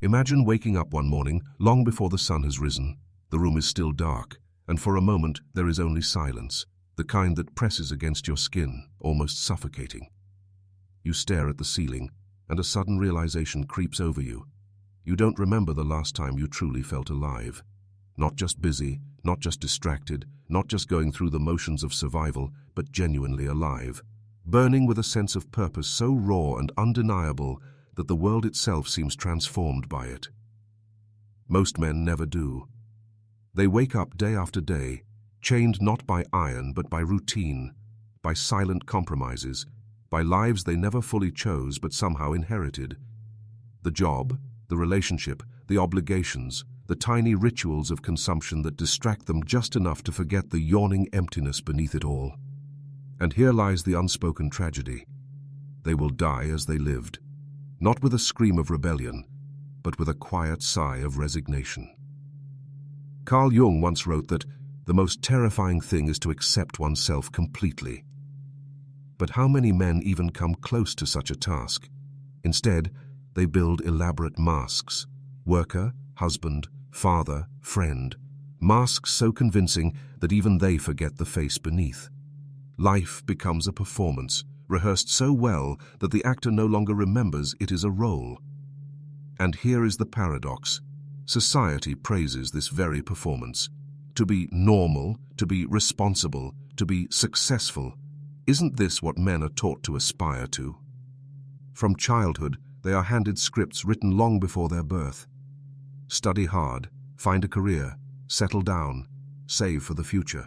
Imagine waking up one morning, long before the sun has risen. The room is still dark, and for a moment there is only silence, the kind that presses against your skin, almost suffocating. You stare at the ceiling, and a sudden realization creeps over you. You don't remember the last time you truly felt alive. Not just busy, not just distracted, not just going through the motions of survival, but genuinely alive, burning with a sense of purpose so raw and undeniable that the world itself seems transformed by it. Most men never do. They wake up day after day, chained not by iron but by routine, by silent compromises, by lives they never fully chose but somehow inherited. The job, the relationship, the obligations, the tiny rituals of consumption that distract them just enough to forget the yawning emptiness beneath it all. And here lies the unspoken tragedy. They will die as they lived, not with a scream of rebellion, but with a quiet sigh of resignation. Carl Jung once wrote that the most terrifying thing is to accept oneself completely. But how many men even come close to such a task? Instead, they build elaborate masks: worker, husband, father, friend. Masks so convincing that even they forget the face beneath. Life becomes a performance, rehearsed so well that the actor no longer remembers it is a role. And here is the paradox. Society praises this very performance. To be normal, to be responsible, to be successful. Isn't this what men are taught to aspire to? From childhood, they are handed scripts written long before their birth. Study hard, find a career, settle down, save for the future.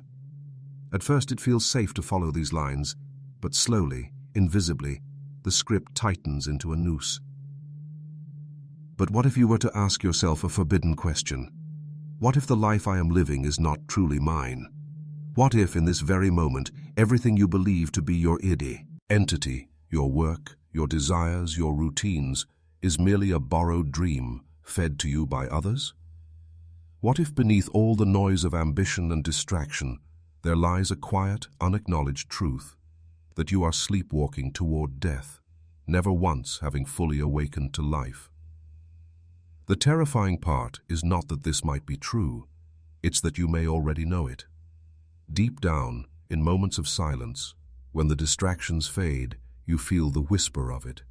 At first it feels safe to follow these lines, but slowly, invisibly, the script tightens into a noose. But what if you were to ask yourself a forbidden question? What if the life I am living is not truly mine? What if, in this very moment, everything you believe to be your entity, your work, your desires, your routines, is merely a borrowed dream fed to you by others? What if beneath all the noise of ambition and distraction, there lies a quiet, unacknowledged truth, that you are sleepwalking toward death, never once having fully awakened to life? The terrifying part is not that this might be true, it's that you may already know it. Deep down, in moments of silence, when the distractions fade, you feel the whisper of it.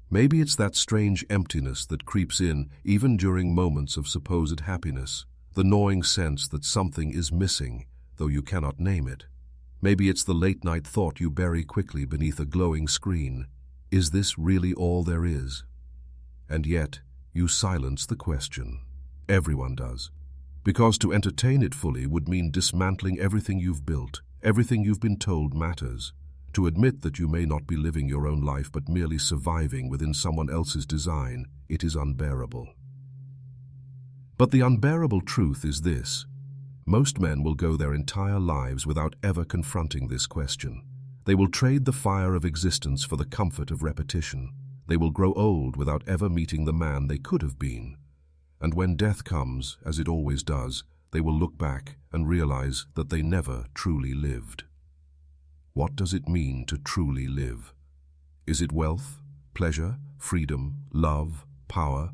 Maybe it's that strange emptiness that creeps in even during moments of supposed happiness, the gnawing sense that something is missing, though you cannot name it. Maybe it's the late-night thought you bury quickly beneath a glowing screen. Is this really all there is? And yet, you silence the question. Everyone does. Because to entertain it fully would mean dismantling everything you've built, everything you've been told matters. To admit that you may not be living your own life but merely surviving within someone else's design, it is unbearable. But the unbearable truth is this. Most men will go their entire lives without ever confronting this question. They will trade the fire of existence for the comfort of repetition. They will grow old without ever meeting the man they could have been. And when death comes, as it always does, they will look back and realize that they never truly lived. What does it mean to truly live? Is it wealth, pleasure, freedom, love, power?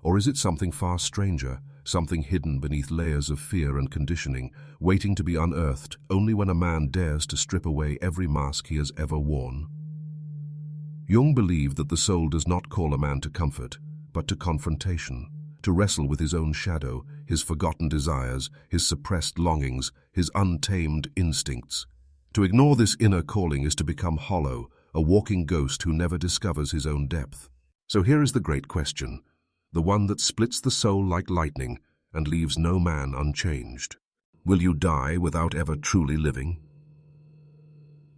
Or is it something far stranger, something hidden beneath layers of fear and conditioning, waiting to be unearthed only when a man dares to strip away every mask he has ever worn? Jung believed that the soul does not call a man to comfort, but to confrontation, to wrestle with his own shadow, his forgotten desires, his suppressed longings, his untamed instincts. To ignore this inner calling is to become hollow, a walking ghost who never discovers his own depth. So here is the great question, the one that splits the soul like lightning and leaves no man unchanged. Will you die without ever truly living?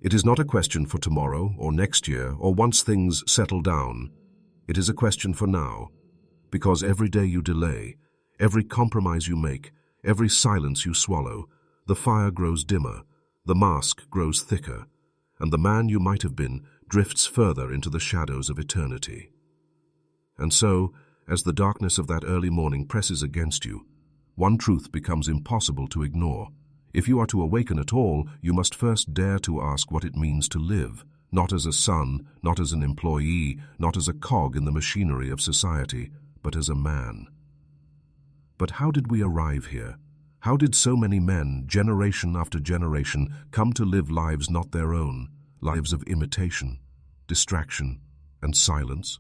It is not a question for tomorrow or next year or once things settle down. It is a question for now, because every day you delay, every compromise you make, every silence you swallow, the fire grows dimmer, the mask grows thicker, and the man you might have been drifts further into the shadows of eternity. And so, as the darkness of that early morning presses against you, one truth becomes impossible to ignore. If you are to awaken at all, you must first dare to ask what it means to live, not as a son, not as an employee, not as a cog in the machinery of society, but as a man. But how did we arrive here? How did so many men, generation after generation, come to live lives not their own, lives of imitation, distraction, and silence?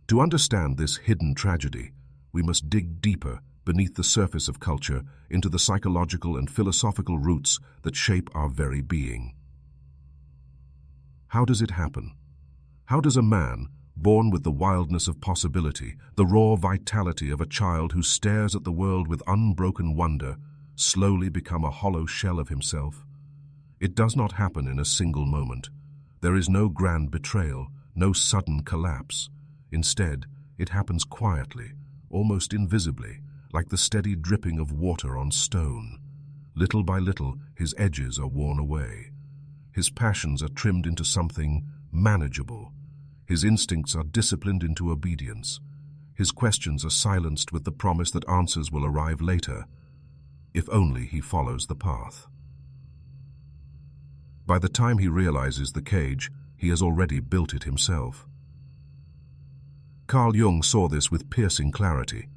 To understand this hidden tragedy, we must dig deeper beneath the surface of culture into the psychological and philosophical roots that shape our very being. How does it happen? How does a man, born with the wildness of possibility, the raw vitality of a child who stares at the world with unbroken wonder, slowly become a hollow shell of himself? It does not happen in a single moment. There is no grand betrayal, no sudden collapse. Instead, it happens quietly, almost invisibly, like the steady dripping of water on stone. Little by little, his edges are worn away. His passions are trimmed into something manageable. His instincts are disciplined into obedience. His questions are silenced with the promise that answers will arrive later, if only he follows the path. By the time he realizes the cage, he has already built it himself. Carl Jung saw this with piercing clarity.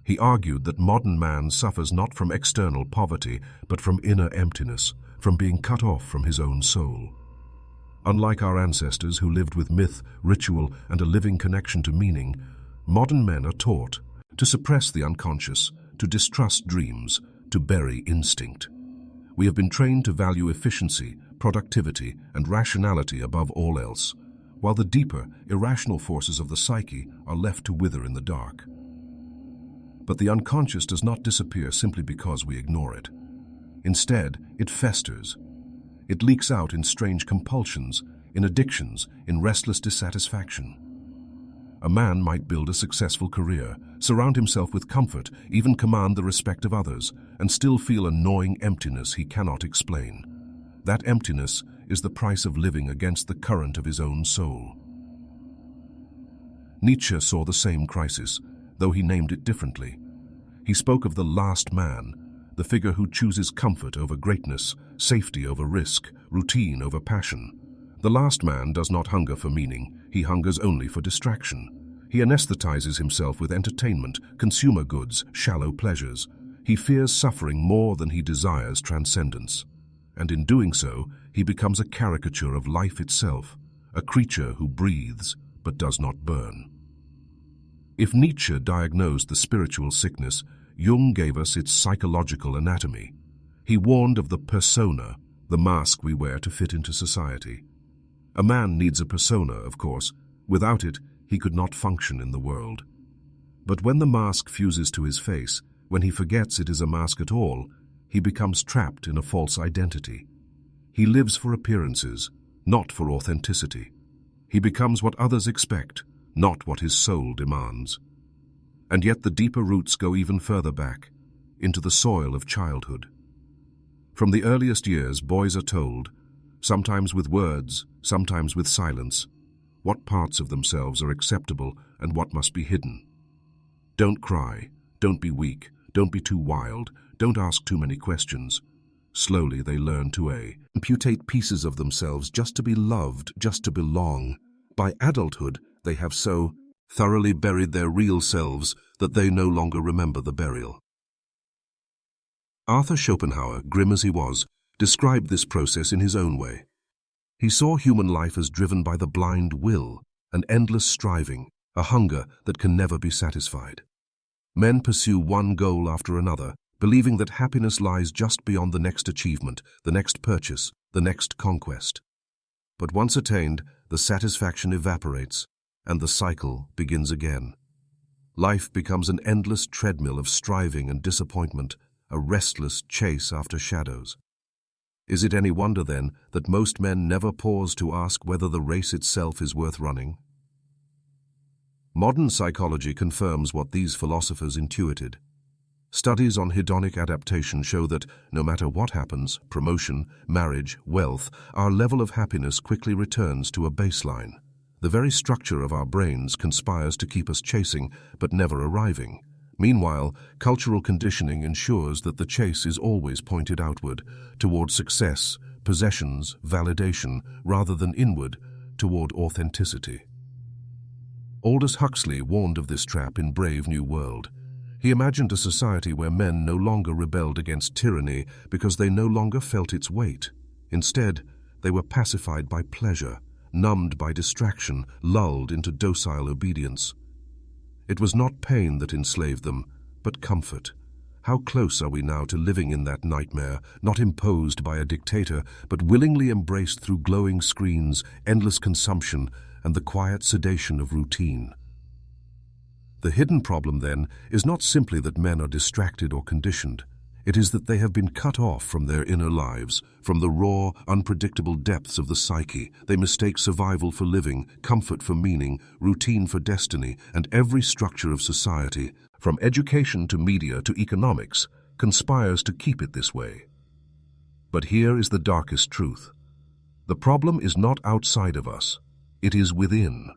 He argued that modern man suffers not from external poverty, but from inner emptiness, from being cut off from his own soul. Unlike our ancestors who lived with myth, ritual, and a living connection to meaning, modern men are taught to suppress the unconscious, to distrust dreams, to bury instinct. We have been trained to value efficiency, productivity, and rationality above all else, while the deeper, irrational forces of the psyche are left to wither in the dark. But the unconscious does not disappear simply because we ignore it. Instead, it festers. It leaks out in strange compulsions, in addictions, in restless dissatisfaction. A man might build a successful career, surround himself with comfort, even command the respect of others, and still feel a gnawing emptiness he cannot explain. That emptiness is the price of living against the current of his own soul. Nietzsche saw the same crisis, though he named it differently. He spoke of the last man, the figure who chooses comfort over greatness, safety over risk, routine over passion. The last man does not hunger for meaning, he hungers only for distraction. He anesthetizes himself with entertainment, consumer goods, shallow pleasures. He fears suffering more than he desires transcendence. And in doing so, he becomes a caricature of life itself, a creature who breathes but does not burn. If Nietzsche diagnosed the spiritual sickness, Jung gave us its psychological anatomy. He warned of the persona, the mask we wear to fit into society. A man needs a persona, of course. Without it, he could not function in the world. But when the mask fuses to his face, when he forgets it is a mask at all, he becomes trapped in a false identity. He lives for appearances, not for authenticity. He becomes what others expect, not what his soul demands. And yet the deeper roots go even further back, into the soil of childhood. From the earliest years, boys are told, sometimes with words, sometimes with silence, what parts of themselves are acceptable and what must be hidden. Don't cry, don't be weak, don't be too wild, don't ask too many questions. Slowly they learn to amputate pieces of themselves just to be loved, just to belong. By adulthood, they have so thoroughly buried their real selves that they no longer remember the burial. Arthur Schopenhauer, grim as he was, described this process in his own way. He saw human life as driven by the blind will, an endless striving, a hunger that can never be satisfied. Men pursue one goal after another, believing that happiness lies just beyond the next achievement, the next purchase, the next conquest. But once attained, the satisfaction evaporates, and the cycle begins again. Life becomes an endless treadmill of striving and disappointment, a restless chase after shadows. Is it any wonder, then, that most men never pause to ask whether the race itself is worth running? Modern psychology confirms what these philosophers intuited. Studies on hedonic adaptation show that, no matter what happens, promotion, marriage, wealth, our level of happiness quickly returns to a baseline. The very structure of our brains conspires to keep us chasing, but never arriving. Meanwhile, cultural conditioning ensures that the chase is always pointed outward, toward success, possessions, validation, rather than inward, toward authenticity. Aldous Huxley warned of this trap in Brave New World. He imagined a society where men no longer rebelled against tyranny because they no longer felt its weight. Instead, they were pacified by pleasure, numbed by distraction, lulled into docile obedience. It was not pain that enslaved them, but comfort. How close are we now to living in that nightmare, not imposed by a dictator, but willingly embraced through glowing screens, endless consumption, and the quiet sedation of routine? The hidden problem, then, is not simply that men are distracted or conditioned. It is that they have been cut off from their inner lives, from the raw, unpredictable depths of the psyche. They mistake survival for living, comfort for meaning, routine for destiny, and every structure of society, from education to media to economics, conspires to keep it this way. But here is the darkest truth. The problem is not outside of us. It is within.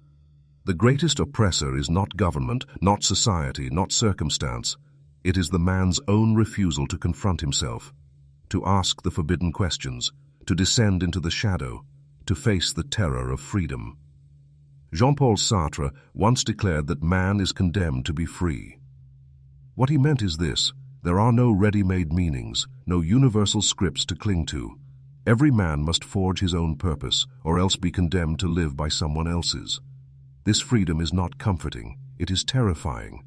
The greatest oppressor is not government, not society, not circumstance. It is the man's own refusal to confront himself, to ask the forbidden questions, to descend into the shadow, to face the terror of freedom. Jean-Paul Sartre once declared that man is condemned to be free. What he meant is this: there are no ready-made meanings, no universal scripts to cling to. Every man must forge his own purpose, or else be condemned to live by someone else's. This freedom is not comforting, it is terrifying.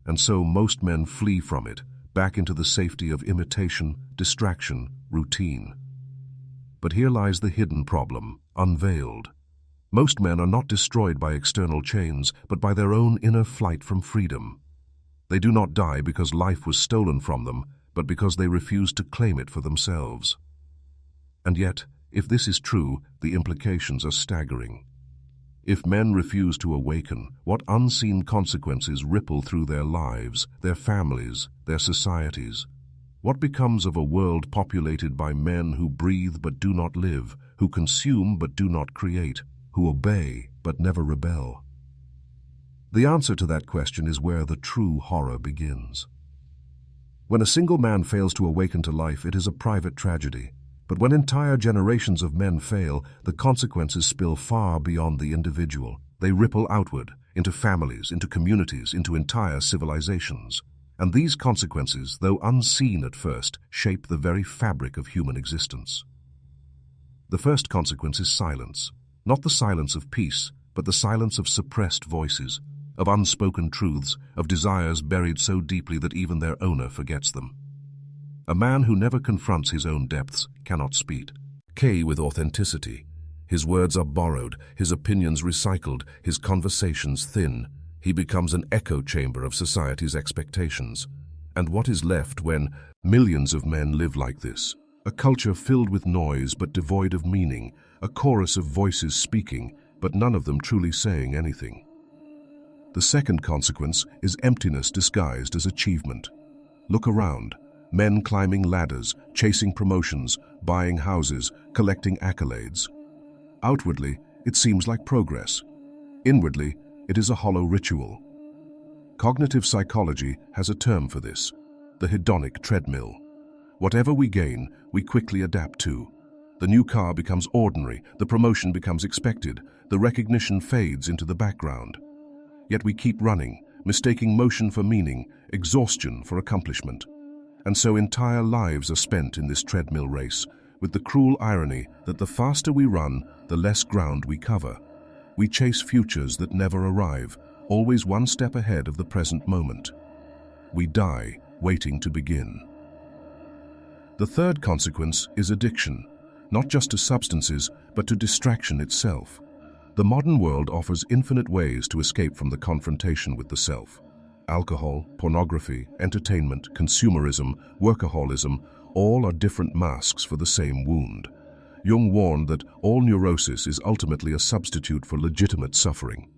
And so most men flee from it, back into the safety of imitation, distraction, routine. But here lies the hidden problem, unveiled. Most men are not destroyed by external chains, but by their own inner flight from freedom. They do not die because life was stolen from them, but because they refuse to claim it for themselves. And yet, if this is true, the implications are staggering. If men refuse to awaken, what unseen consequences ripple through their lives, their families, their societies? What becomes of a world populated by men who breathe but do not live, who consume but do not create, who obey but never rebel? The answer to that question is where the true horror begins. When a single man fails to awaken to life, it is a private tragedy. But when entire generations of men fail, the consequences spill far beyond the individual. They ripple outward, into families, into communities, into entire civilizations. And these consequences, though unseen at first, shape the very fabric of human existence. The first consequence is silence. Not the silence of peace, but the silence of suppressed voices, of unspoken truths, of desires buried so deeply that even their owner forgets them. A man who never confronts his own depths cannot speak with authenticity. His words are borrowed, his opinions recycled, his conversations thin. He becomes an echo chamber of society's expectations. And what is left when millions of men live like this? A culture filled with noise but devoid of meaning, a chorus of voices speaking, but none of them truly saying anything. The second consequence is emptiness disguised as achievement. Look around. Men climbing ladders, chasing promotions, buying houses, collecting accolades. Outwardly, it seems like progress. Inwardly, it is a hollow ritual. Cognitive psychology has a term for this: the hedonic treadmill. Whatever we gain, we quickly adapt to. The new car becomes ordinary, the promotion becomes expected, the recognition fades into the background. Yet we keep running, mistaking motion for meaning, exhaustion for accomplishment. And so entire lives are spent in this treadmill race, with the cruel irony that the faster we run, the less ground we cover. We chase futures that never arrive, always one step ahead of the present moment. We die waiting to begin. The third consequence is addiction, not just to substances, but to distraction itself. The modern world offers infinite ways to escape from the confrontation with the self. Alcohol, pornography, entertainment, consumerism, workaholism, all are different masks for the same wound. Jung warned that all neurosis is ultimately a substitute for legitimate suffering.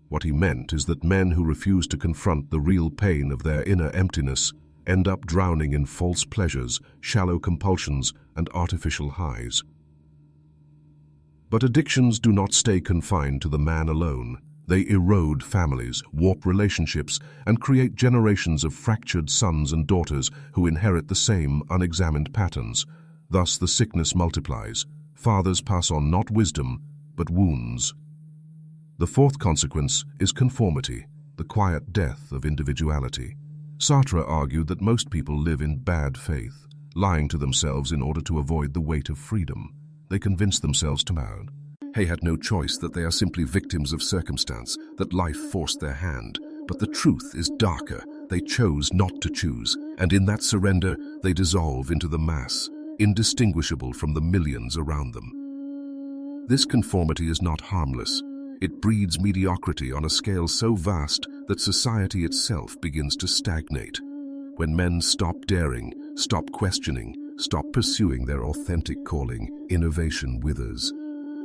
What he meant is that men who refuse to confront the real pain of their inner emptiness end up drowning in false pleasures, shallow compulsions, and artificial highs. But addictions do not stay confined to the man alone. They erode families, warp relationships, and create generations of fractured sons and daughters who inherit the same unexamined patterns. Thus the sickness multiplies. Fathers pass on not wisdom, but wounds. The fourth consequence is conformity, the quiet death of individuality. Sartre argued that most people live in bad faith, lying to themselves in order to avoid the weight of freedom. They convince themselves they had no choice, that they are simply victims of circumstance, that life forced their hand. But the truth is darker. They chose not to choose, and in that surrender, they dissolve into the mass, indistinguishable from the millions around them. This conformity is not harmless. It breeds mediocrity on a scale so vast that society itself begins to stagnate. When men stop daring, stop questioning, stop pursuing their authentic calling, innovation withers.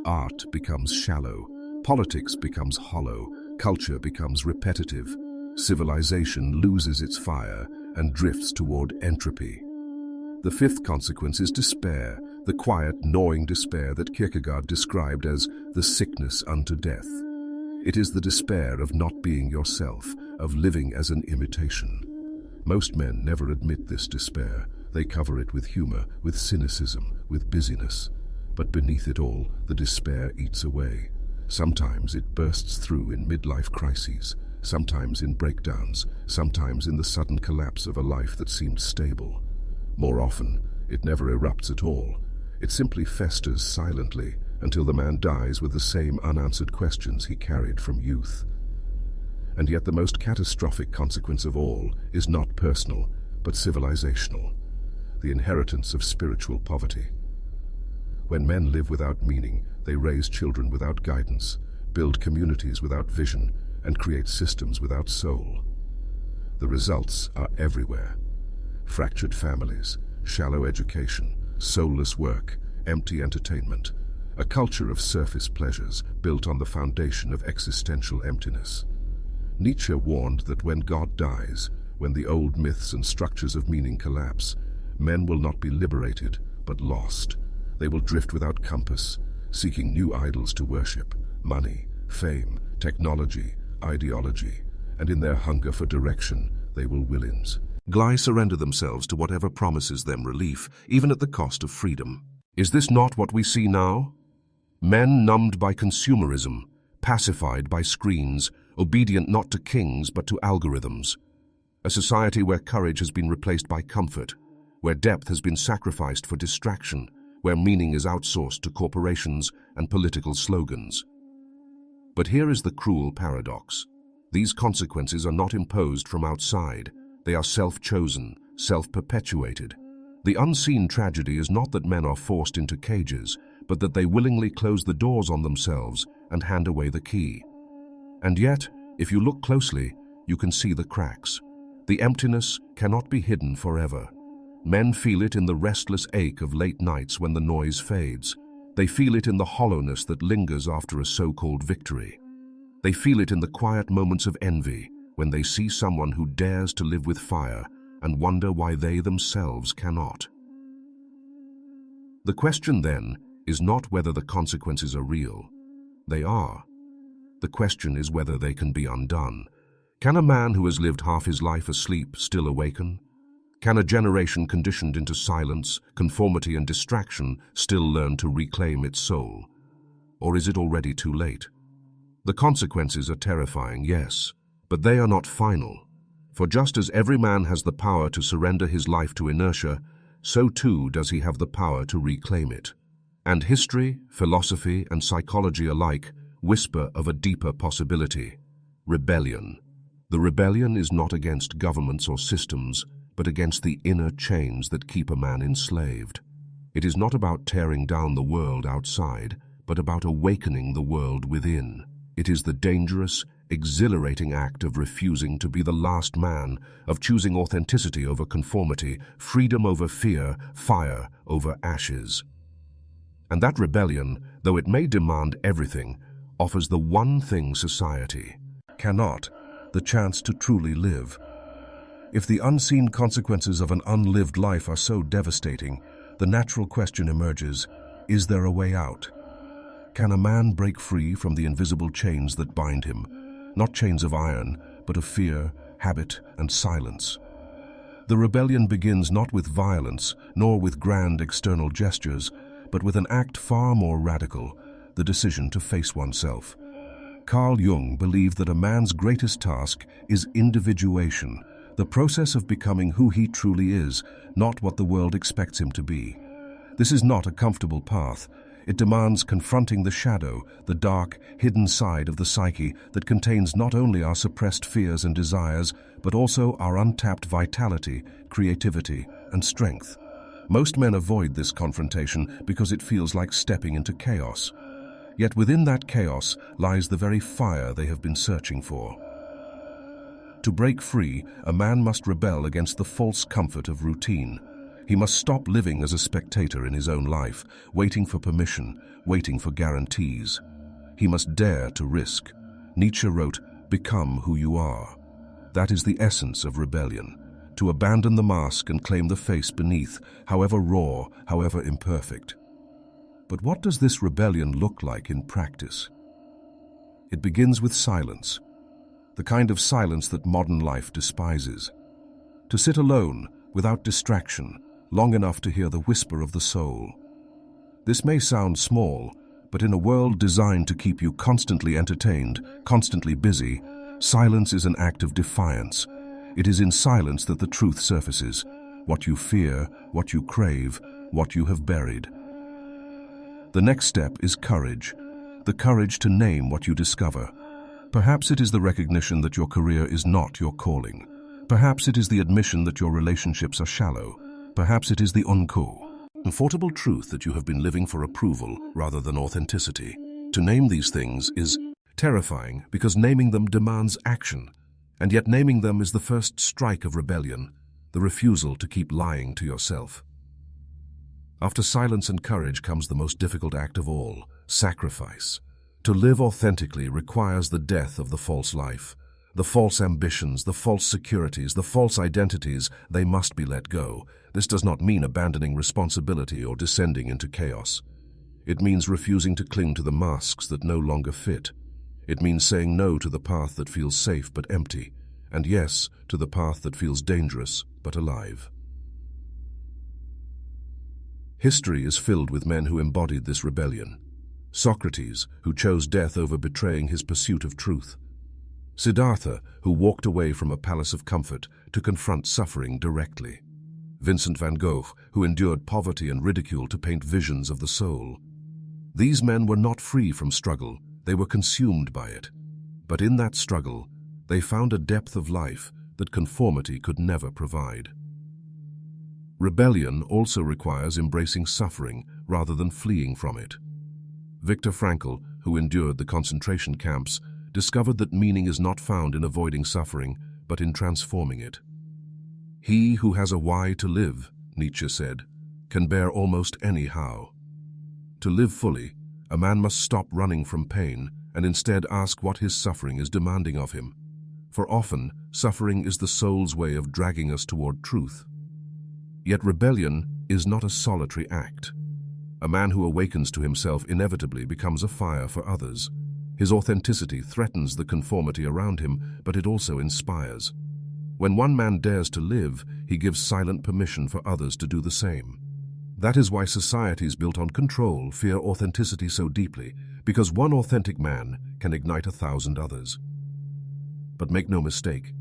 Art becomes shallow, politics becomes hollow, culture becomes repetitive, civilization loses its fire and drifts toward entropy. The fifth consequence is despair, the quiet, gnawing despair that Kierkegaard described as the sickness unto death. It is the despair of not being yourself, of living as an imitation. Most men never admit this despair. They cover it with humor, with cynicism, with busyness. But beneath it all, the despair eats away. Sometimes it bursts through in midlife crises, sometimes in breakdowns, sometimes in the sudden collapse of a life that seemed stable. More often, it never erupts at all. It simply festers silently until the man dies with the same unanswered questions he carried from youth. And yet the most catastrophic consequence of all is not personal, but civilizational, the inheritance of spiritual poverty. When men live without meaning, they raise children without guidance, build communities without vision, and create systems without soul. The results are everywhere. Fractured families, shallow education, soulless work, empty entertainment, a culture of surface pleasures built on the foundation of existential emptiness. Nietzsche warned that when God dies, when the old myths and structures of meaning collapse, men will not be liberated, but lost. They will drift without compass, seeking new idols to worship, money, fame, technology, ideology, and in their hunger for direction, they will surrender themselves to whatever promises them relief, even at the cost of freedom. Is this not what we see now? Men numbed by consumerism, pacified by screens, obedient not to kings but to algorithms. A society where courage has been replaced by comfort, where depth has been sacrificed for distraction, where meaning is outsourced to corporations and political slogans. But here is the cruel paradox. These consequences are not imposed from outside. They are self-chosen, self-perpetuated. The unseen tragedy is not that men are forced into cages, but that they willingly close the doors on themselves and hand away the key. And yet, if you look closely, you can see the cracks. The emptiness cannot be hidden forever. Men feel it in the restless ache of late nights when the noise fades. They feel it in the hollowness that lingers after a so-called victory. They feel it in the quiet moments of envy, when they see someone who dares to live with fire and wonder why they themselves cannot. The question then is not whether the consequences are real. They are. The question is whether they can be undone. Can a man who has lived half his life asleep still awaken? Can a generation conditioned into silence, conformity and distraction still learn to reclaim its soul? Or is it already too late? The consequences are terrifying, yes, but they are not final. For just as every man has the power to surrender his life to inertia, so too does he have the power to reclaim it. And history, philosophy, and psychology alike whisper of a deeper possibility: rebellion. The rebellion is not against governments or systems, but against the inner chains that keep a man enslaved. It is not about tearing down the world outside, but about awakening the world within. It is the dangerous, exhilarating act of refusing to be the last man, of choosing authenticity over conformity, freedom over fear, fire over ashes. And that rebellion, though it may demand everything, offers the one thing society cannot: the chance to truly live. If the unseen consequences of an unlived life are so devastating, the natural question emerges: is there a way out? Can a man break free from the invisible chains that bind him? Not chains of iron, but of fear, habit, and silence. The rebellion begins not with violence, nor with grand external gestures, but with an act far more radical: the decision to face oneself. Carl Jung believed that a man's greatest task is individuation, the process of becoming who he truly is, not what the world expects him to be. This is not a comfortable path. It demands confronting the shadow, the dark, hidden side of the psyche that contains not only our suppressed fears and desires, but also our untapped vitality, creativity, and strength. Most men avoid this confrontation because it feels like stepping into chaos. Yet within that chaos lies the very fire they have been searching for. To break free, a man must rebel against the false comfort of routine. He must stop living as a spectator in his own life, waiting for permission, waiting for guarantees. He must dare to risk. Nietzsche wrote, "Become who you are." That is the essence of rebellion, to abandon the mask and claim the face beneath, however raw, however imperfect. But what does this rebellion look like in practice? It begins with silence, the kind of silence that modern life despises. To sit alone, without distraction, long enough to hear the whisper of the soul. This may sound small, but in a world designed to keep you constantly entertained, constantly busy, silence is an act of defiance. It is in silence that the truth surfaces, what you fear, what you crave, what you have buried. The next step is courage, the courage to name what you discover. Perhaps it is the recognition that your career is not your calling. Perhaps it is the admission that your relationships are shallow. Perhaps it is the uncomfortable truth that you have been living for approval rather than authenticity. To name these things is terrifying because naming them demands action, and yet naming them is the first strike of rebellion, the refusal to keep lying to yourself. After silence and courage comes the most difficult act of all, sacrifice. To live authentically requires the death of the false life. The false ambitions, the false securities, the false identities, they must be let go. This does not mean abandoning responsibility or descending into chaos. It means refusing to cling to the masks that no longer fit. It means saying no to the path that feels safe but empty, and yes to the path that feels dangerous but alive. History is filled with men who embodied this rebellion. Socrates, who chose death over betraying his pursuit of truth. Siddhartha, who walked away from a palace of comfort to confront suffering directly. Vincent van Gogh, who endured poverty and ridicule to paint visions of the soul. These men were not free from struggle, they were consumed by it. But in that struggle, they found a depth of life that conformity could never provide. Rebellion also requires embracing suffering rather than fleeing from it. Viktor Frankl, who endured the concentration camps, discovered that meaning is not found in avoiding suffering, but in transforming it. He who has a why to live, Nietzsche said, can bear almost any how. To live fully, a man must stop running from pain and instead ask what his suffering is demanding of him. For often, suffering is the soul's way of dragging us toward truth. Yet rebellion is not a solitary act. A man who awakens to himself inevitably becomes a fire for others. His authenticity threatens the conformity around him, but it also inspires. When one man dares to live, he gives silent permission for others to do the same. That is why societies built on control fear authenticity so deeply, because one authentic man can ignite 1,000 others. But make no mistake,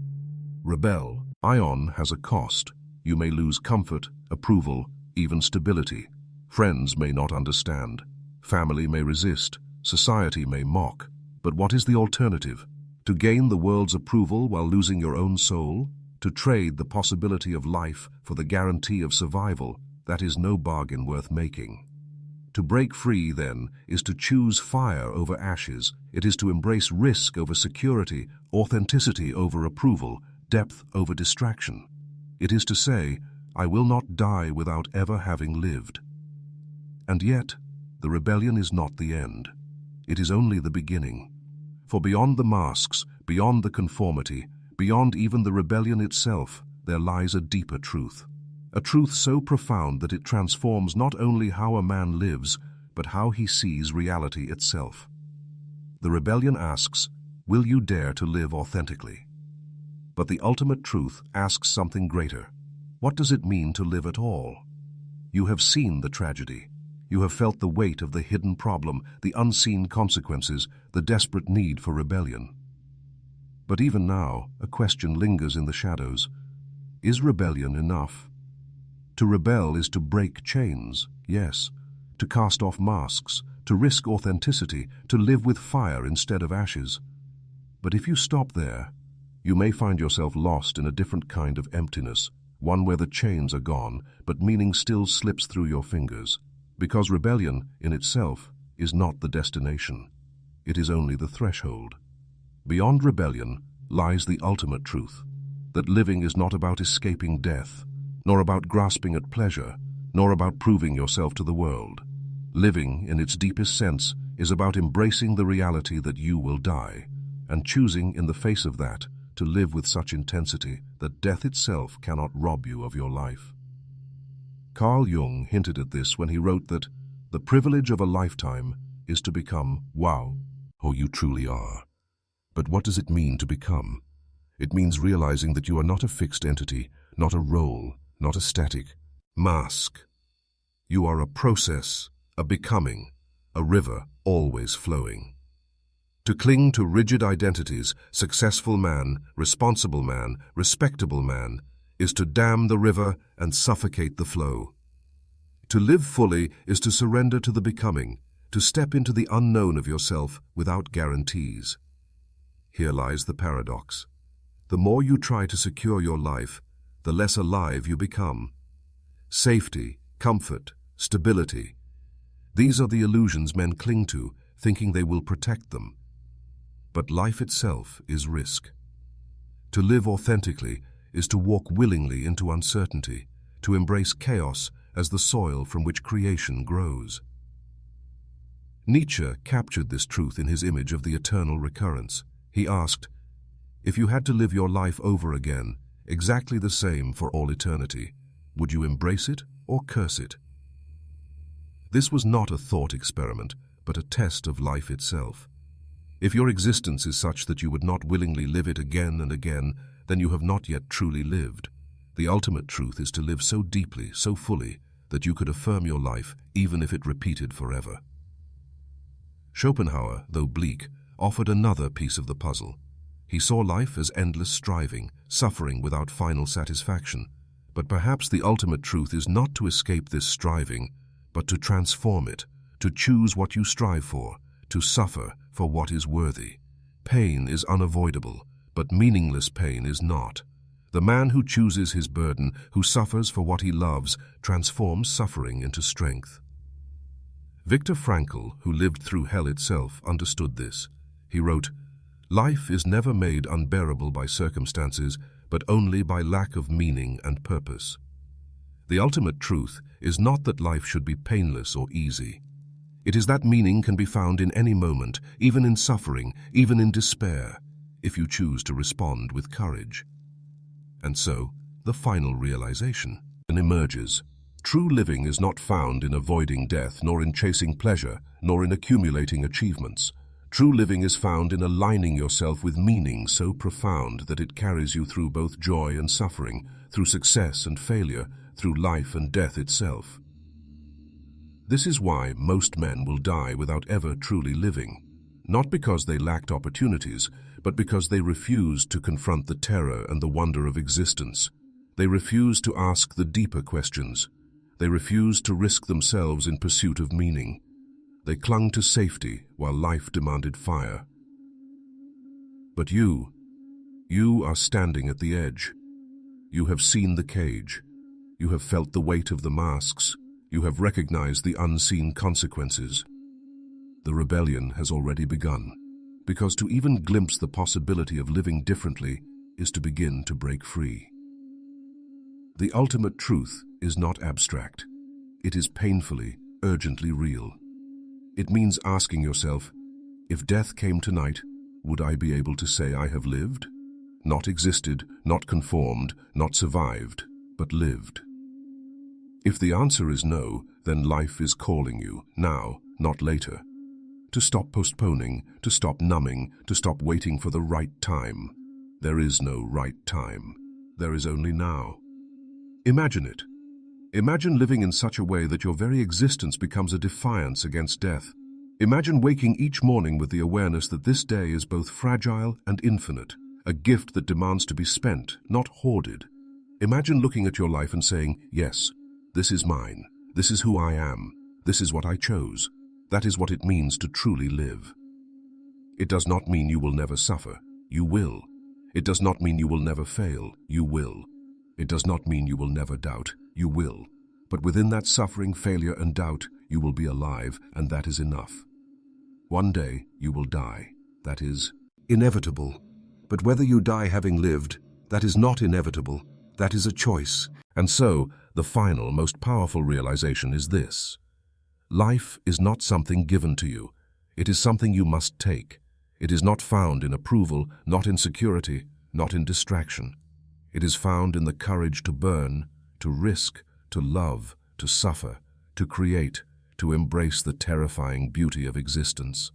rebellion has a cost. You may lose comfort, approval, even stability. Friends may not understand. Family may resist. Society may mock. But what is the alternative? To gain the world's approval while losing your own soul? To trade the possibility of life for the guarantee of survival? That is no bargain worth making. To break free, then, is to choose fire over ashes. It is to embrace risk over security, authenticity over approval, depth over distraction. It is to say, I will not die without ever having lived. And yet, the rebellion is not the end. It is only the beginning. For beyond the masks, beyond the conformity, beyond even the rebellion itself, there lies a deeper truth. A truth so profound that it transforms not only how a man lives, but how he sees reality itself. The rebellion asks, will you dare to live authentically? But the ultimate truth asks something greater. What does it mean to live at all? You have seen the tragedy. you have felt the weight of the hidden problem, the unseen consequences, the desperate need for rebellion. But even now, a question lingers in the shadows. Is rebellion enough? To rebel is to break chains, yes, to cast off masks, to risk authenticity, to live with fire instead of ashes. But if you stop there, you may find yourself lost in a different kind of emptiness, one where the chains are gone, but meaning still slips through your fingers. Because rebellion, in itself, is not the destination. It is only the threshold. Beyond rebellion lies the ultimate truth, that living is not about escaping death, nor about grasping at pleasure, nor about proving yourself to the world. Living, in its deepest sense, is about embracing the reality that you will die, and choosing, in the face of that, to live with such intensity that death itself cannot rob you of your life. Carl Jung hinted at this when he wrote that the privilege of a lifetime is to become wow. Oh, you truly are. But what does it mean to become? It means realizing that you are not a fixed entity, not a role, not a static mask. You are a process, a becoming, a river always flowing. To cling to rigid identities, successful man, responsible man, respectable man, is to dam the river and suffocate the flow. To live fully is to surrender to the becoming, to step into the unknown of yourself without guarantees. Here lies the paradox. The more you try to secure your life, the less alive you become. Safety, comfort, stability. These are the illusions men cling to, thinking they will protect them. But life itself is risk. To live authentically is to walk willingly into uncertainty, to embrace chaos as the soil from which creation grows. Nietzsche captured this truth in his image of the eternal recurrence. He asked, if you had to live your life over again, exactly the same for all eternity, would you embrace it or curse it? This was not a thought experiment, but a test of life itself. If your existence is such that you would not willingly live it again and again, then you have not yet truly lived. The ultimate truth is to live so deeply, so fully, that you could affirm your life even if it repeated forever. Schopenhauer, though bleak, offered another piece of the puzzle. He saw life as endless striving, suffering without final satisfaction. But perhaps the ultimate truth is not to escape this striving, but to transform it, to choose what you strive for, to suffer for what is worthy. Pain is unavoidable, but meaningless pain is not. The man who chooses his burden, who suffers for what he loves, transforms suffering into strength. Viktor Frankl, who lived through hell itself, understood this. He wrote, "Life is never made unbearable by circumstances, but only by lack of meaning and purpose." The ultimate truth is not that life should be painless or easy. It is that meaning can be found in any moment, even in suffering, even in despair, if you choose to respond with courage. And so, the final realization emerges. True living is not found in avoiding death, nor in chasing pleasure, nor in accumulating achievements. True living is found in aligning yourself with meaning so profound that it carries you through both joy and suffering, through success and failure, through life and death itself. This is why most men will die without ever truly living, not because they lacked opportunities, but because they refused to confront the terror and the wonder of existence. They refused to ask the deeper questions. They refused to risk themselves in pursuit of meaning. They clung to safety while life demanded fire. But you are standing at the edge. You have seen the cage. You have felt the weight of the masks. You have recognized the unseen consequences. The rebellion has already begun, because to even glimpse the possibility of living differently is to begin to break free. The ultimate truth is not abstract. It is painfully, urgently real. It means asking yourself, if death came tonight, would I be able to say I have lived? Not existed, not conformed, not survived, but lived. If the answer is no, then life is calling you, now, not later. To stop postponing, to stop numbing, to stop waiting for the right time. There is no right time. There is only now. Imagine it. Imagine living in such a way that your very existence becomes a defiance against death. Imagine waking each morning with the awareness that this day is both fragile and infinite, a gift that demands to be spent, not hoarded. Imagine looking at your life and saying, yes, this is mine, this is who I am, this is what I chose. That is what it means to truly live. It does not mean you will never suffer. You will. It does not mean you will never fail. You will. It does not mean you will never doubt. You will. But within that suffering, failure, and doubt, you will be alive, and that is enough. One day, you will die. That is inevitable. But whether you die having lived, that is not inevitable. That is a choice. And so, the final, most powerful realization is this. Life is not something given to you. It is something you must take. It is not found in approval, not in security, not in distraction. It is found in the courage to burn, to risk, to love, to suffer, to create, to embrace the terrifying beauty of existence.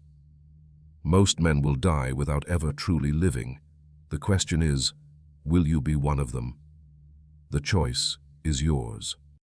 Most men will die without ever truly living. The question is, will you be one of them? The choice is yours.